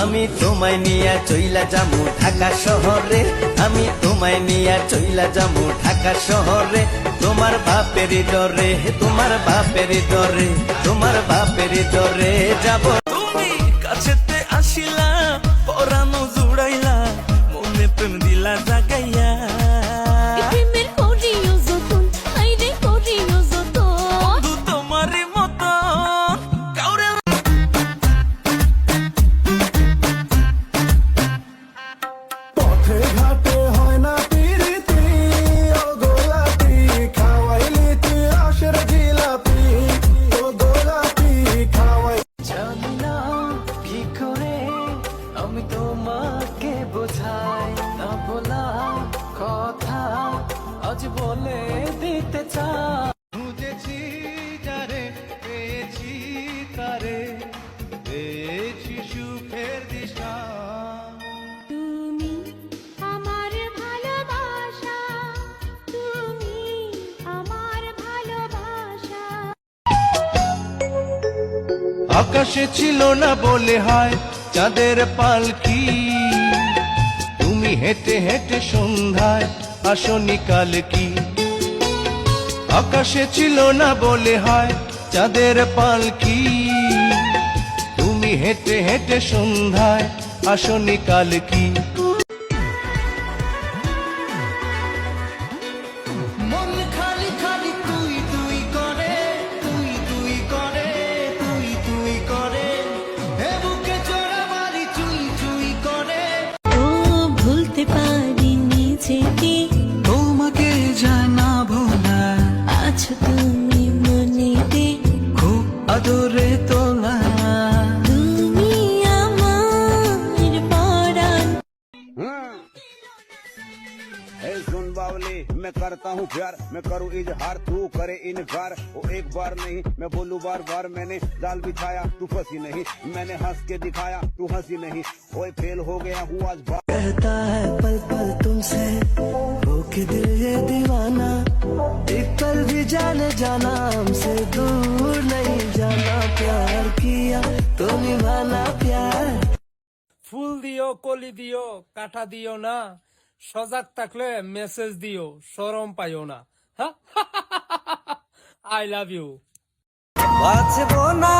আমি তোমায় নিয়া চইলা যামু ঢাকা শহরে, আমি তোমায় নিয়া চইলা যামু ঢাকা শহরে। তোমার বাপের ডরে, তোমার বাপের ডরে, তোমার বাপের ডরে যাব। তুমি কাছেতে আসিলা, পরানো জুড়াইলা, মনে প্রেম দিলা জাগাইয়া। প্রেমের করিও যতন, আইরে করিও যতন, বন্ধু তোমারই মতো কাউরে পথে ঘাটে হয় না পিরিতি, ও গোলাপি খাওয়াইলি তুই রসের জিলাপি, ও গোলাপি খাওয়াই। জানি না কি করে আমি তোমাকে বোঝাই, না বলা কথা আজ বলে দিতে চাই। বুঝেছি যারে পেয়েছি তারে, পেয়েছি সুখের দিশা। তুমি আমার ভালোবাসা, তুমি আমার ভালোবাসা। আকাশে ছিল না বলে হয় চাঁদের পালকি, তুমি হেঁটে হেঁটে সন্ধ্যায় আসনি কাল কি। আকাশে ছিল না বলে হয় চাঁদের পালকি, তুমি হেঁটে হেঁটে সন্ধ্যায় আসনি কাল কি। মন খালি খালি তুই তুই করে, তুই তুই করে, তুই তুই করে, হে বুকে জোড়া মারি চুই চুই করে। ও ভুলতে পারি নিজেকে, তোমাকে জানাবো না, আছো তুমি মনেতে, খুব আদরে তোলা। তুমি আমার পরাণ। हे सुन बावली, मैं करता हूँ प्यार, मैं करूँ इजहार, तू करे इनकार। वो एक बार नहीं मैं बोलूँ बार बार, मैंने जाल बिछाया तू फंसी नहीं, मैंने हंस के दिखाया तू हंसी नहीं। ओए फेल हो गया हूँ आज बार। कहता है पल पल तुमसे हो के दिल ये दीवाना, एक पल भी जाने जाना हमसे दूर नहीं जाना। प्यार किया तो निभाना प्यार। ফুল দিও, কলি দিও, কাঠা দিও না, সজাগ থাকলে মেসেজ দিও, শরম পাইও না। I love you. বাঁচবো না